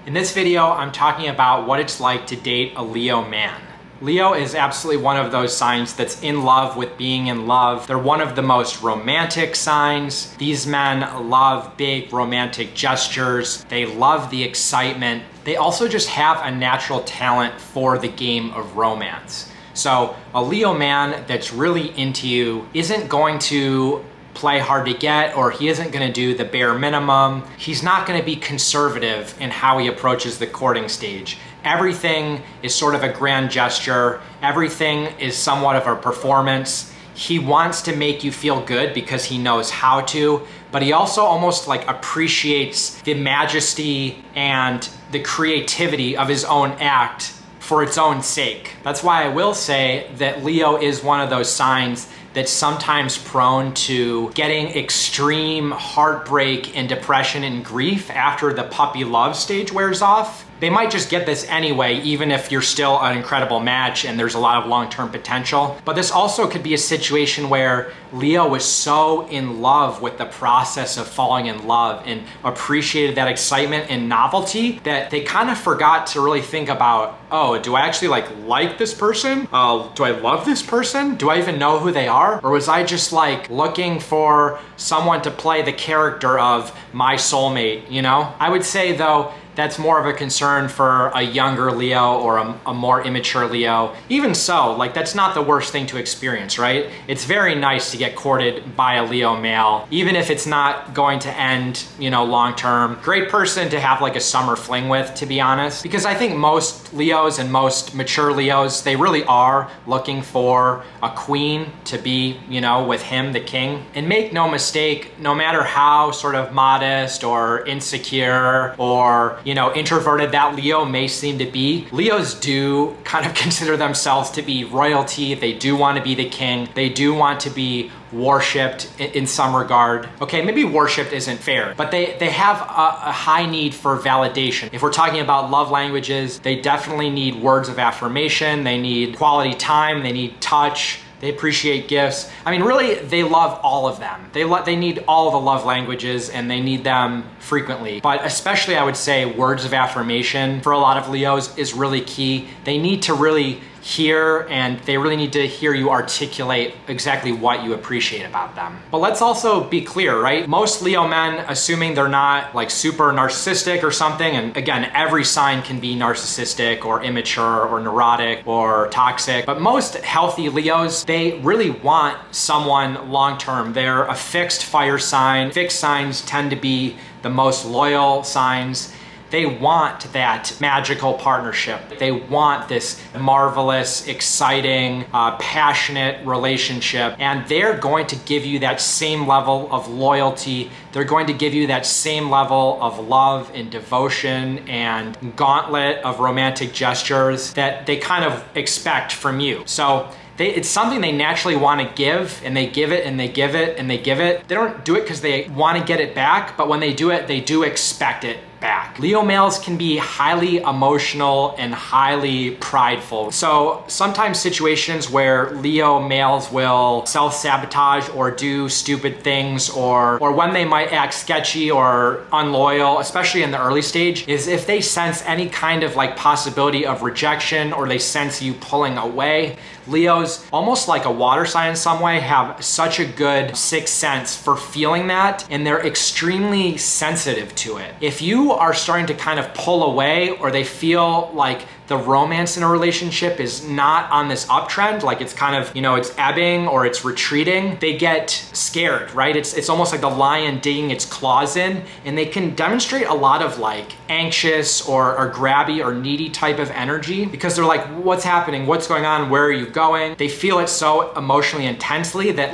In this video, I'm talking about what it's like to date a Leo man. Leo is absolutely one of those signs that's in love with being in love. They're one of the most romantic signs. These men love big romantic gestures. They love the excitement. They also just have a natural talent for the game of romance. So a Leo man that's really into you isn't going to play hard to get, or he isn't going to do the bare minimum. He's not going to be conservative in how he approaches the courting stage. Everything is sort of a grand gesture. Everything is somewhat of a performance. He wants to make you feel good because he knows how to, but he also almost like appreciates the majesty and the creativity of his own act for its own sake. That's why I will say that Leo is one of those signs that's sometimes prone to getting extreme heartbreak and depression and grief after the puppy love stage wears off. They might just get this anyway, even if you're still an incredible match and there's a lot of long-term potential. But this also could be a situation where Leo was so in love with the process of falling in love and appreciated that excitement and novelty that they kind of forgot to really think about, oh, do I actually like this person? Do I love this person? Do I even know who they are? Or was I just like looking for someone to play the character of my soulmate, you know? I would say though, that's more of a concern for a younger Leo or a more immature Leo. Even so, that's not the worst thing to experience, right? It's very nice to get courted by a Leo male, even if it's not going to end, long term. Great person to have a summer fling with, to be honest, because I think most Leos and most mature Leos, they really are looking for a queen to be, with him, the king. And make no mistake, no matter how sort of modest or insecure or introverted that Leo may seem to be, Leos do kind of consider themselves to be royalty. They do want to be the king. They do want to be worshipped in some regard. Okay, maybe worshipped isn't fair, but they have a high need for validation. If we're talking about love languages, they definitely need words of affirmation. They need quality time. They need touch. They appreciate gifts. I mean, really, they love all of them. They need all the love languages and they need them frequently. But especially, I would say, words of affirmation for a lot of Leos is really key. They need to really hear, and they really need to hear you articulate exactly what you appreciate about them. But let's also be clear, right? Most Leo men, assuming they're not super narcissistic or something, and again, every sign can be narcissistic or immature or neurotic or toxic, but most healthy Leos, they really want someone long-term. They're a fixed fire sign. Fixed signs tend to be the most loyal signs. They want that magical partnership. They want this marvelous, exciting, passionate relationship. And they're going to give you that same level of loyalty. They're going to give you that same level of love and devotion and gauntlet of romantic gestures that they kind of expect from you. So it's something they naturally want to give, and they give it and they give it and they give it. They don't do it because they want to get it back, but when they do it, they do expect it back. Leo males can be highly emotional and highly prideful. So sometimes situations where Leo males will self-sabotage or do stupid things, or when they might act sketchy or unloyal, especially in the early stage, is if they sense any kind of possibility of rejection, or they sense you pulling away. Leos, almost like a water sign in some way, have such a good sixth sense for feeling that, and they're extremely sensitive to it. If you are starting to kind of pull away, or they feel like the romance in a relationship is not on this uptrend, it's kind of, it's ebbing or it's retreating, they get scared, right? It's almost like the lion digging its claws in, and they can demonstrate a lot of anxious or grabby or needy type of energy, because they're like, what's happening? What's going on? Where are you going? They feel it so emotionally intensely that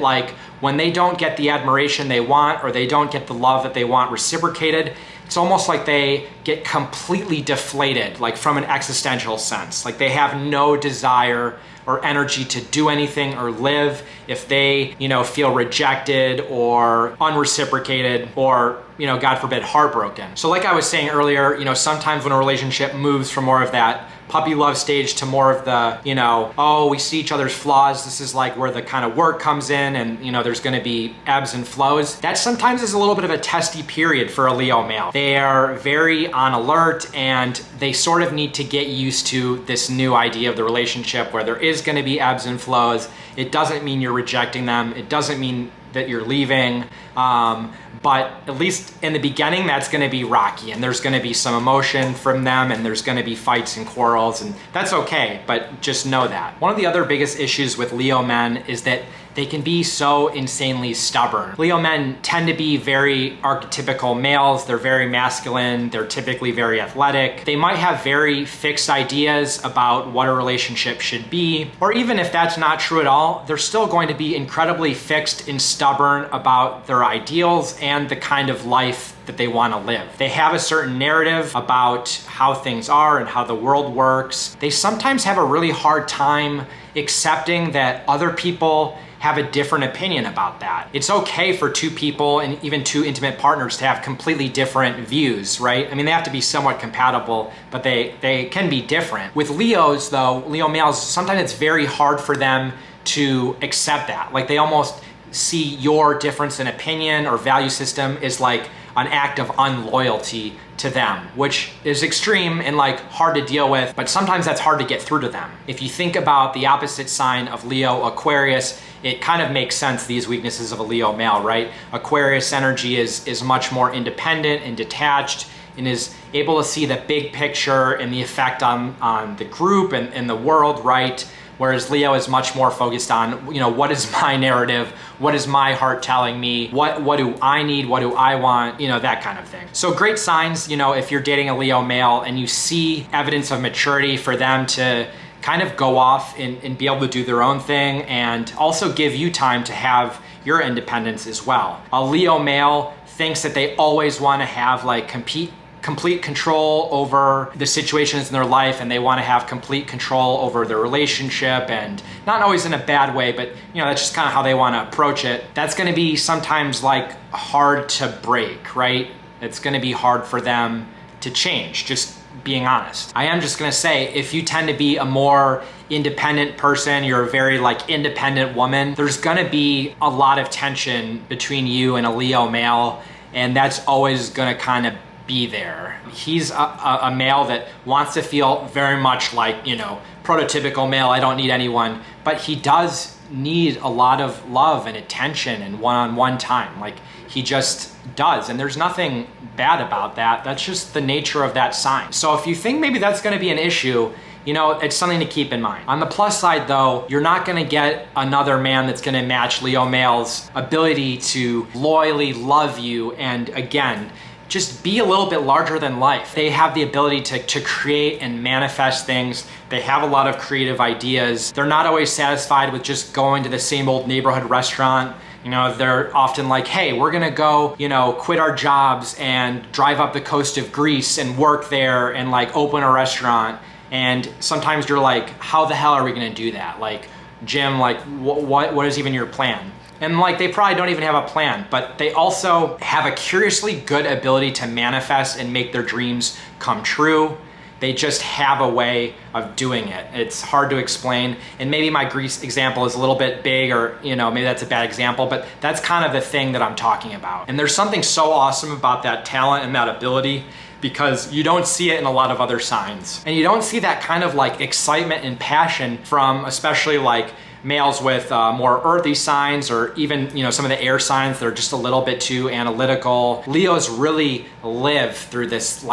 when they don't get the admiration they want, or they don't get the love that they want reciprocated, it's almost like they get completely deflated, from an existential sense. They have no desire or energy to do anything or live if they, feel rejected or unreciprocated or, God forbid, heartbroken. So like I was saying earlier, sometimes when a relationship moves from more of that puppy love stage to more of the, you know, oh, we see each other's flaws. This is like where the kind of work comes in, and, you know, there's going to be ebbs and flows. That sometimes is a little bit of a testy period for a Leo male. They are very on alert, and they sort of need to get used to this new idea of the relationship where there is going to be ebbs and flows. It doesn't mean you're rejecting them. It doesn't mean that you're leaving. But at least in the beginning, that's going to be rocky, and there's going to be some emotion from them, and there's going to be fights and quarrels, and that's okay, but just know that. One of the other biggest issues with Leo men is that they can be so insanely stubborn. Leo men tend to be very archetypical males. They're very masculine. They're typically very athletic. They might have very fixed ideas about what a relationship should be, or even if that's not true at all, they're still going to be incredibly fixed and stubborn about their ideals and the kind of life that they want to live. They have a certain narrative about how things are and how the world works. They sometimes have a really hard time accepting that other people have a different opinion about that. It's okay for two people and even two intimate partners to have completely different views, right? I mean, they have to be somewhat compatible, but they can be different. With Leos though, Leo males, sometimes it's very hard for them to accept that. Like they almost see your difference in opinion or value system as like an act of unloyalty to them, which is extreme and like hard to deal with, but sometimes that's hard to get through to them. If you think about the opposite sign of Leo, Aquarius, it kind of makes sense, these weaknesses of a Leo male, right? Aquarius energy is much more independent and detached and is able to see the big picture and the effect on the group and the world, right? Whereas Leo is much more focused on, you know, what is my narrative? What is my heart telling me? What do I need? What do I want? You know, that kind of thing. So great signs, you know, if you're dating a Leo male and you see evidence of maturity for them to kind of go off and be able to do their own thing and also give you time to have your independence as well. A Leo male thinks that they always want to have like complete control over the situations in their life, and they want to have complete control over their relationship, and not always in a bad way, but you know, that's just kind of how they want to approach it. That's going to be sometimes like hard to break, right? It's going to be hard for them to change, just being honest. I am just going to say, if you tend to be a more independent person, you're a very like independent woman, there's going to be a lot of tension between you and a Leo male, and that's always going to kind of be there. He's a male that wants to feel very much like, you know, prototypical male, I don't need anyone, but he does need a lot of love and attention and one-on-one time. Like he just does, and there's nothing bad about that. That's just the nature of that sign. So if you think maybe that's going to be an issue, you know, it's something to keep in mind. On the plus side though, you're not gonna get another man that's gonna match Leo male's ability to loyally love you and, again, just be a little bit larger than life. They have the ability to create and manifest things. They have a lot of creative ideas. They're not always satisfied with just going to the same old neighborhood restaurant. You know, they're often like, hey, we're gonna go, you know, quit our jobs and drive up the coast of Greece and work there and like open a restaurant. And sometimes you're like, how the hell are we gonna do that? Like, Jim, like, what is even your plan? And like, they probably don't even have a plan, but they also have a curiously good ability to manifest and make their dreams come true. They just have a way of doing it. It's hard to explain. And maybe my Greece example is a little bit big, or, you know, maybe that's a bad example, but that's kind of the thing that I'm talking about. And there's something so awesome about that talent and that ability, because you don't see it in a lot of other signs. And you don't see that kind of like excitement and passion from especially like males with more earthy signs, or even, you know, some of the air signs that are just a little bit too analytical. Leos really live through this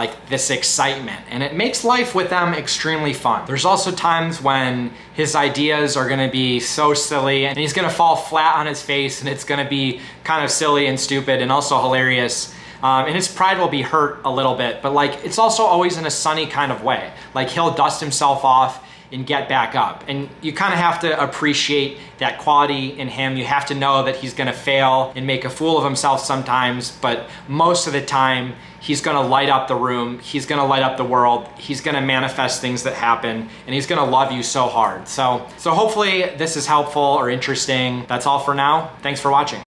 excitement, and it makes life with them extremely fun. There's also times when his ideas are gonna be so silly and he's gonna fall flat on his face, and it's gonna be kind of silly and stupid and also hilarious. And his pride will be hurt a little bit, but like, it's also always in a sunny kind of way. Like, he'll dust himself off and get back up. And you kind of have to appreciate that quality in him. You have to know that he's gonna fail and make a fool of himself sometimes, but most of the time, he's gonna light up the room, he's gonna light up the world, he's gonna manifest things that happen, and he's gonna love you so hard. So hopefully this is helpful or interesting. That's all for now. Thanks for watching.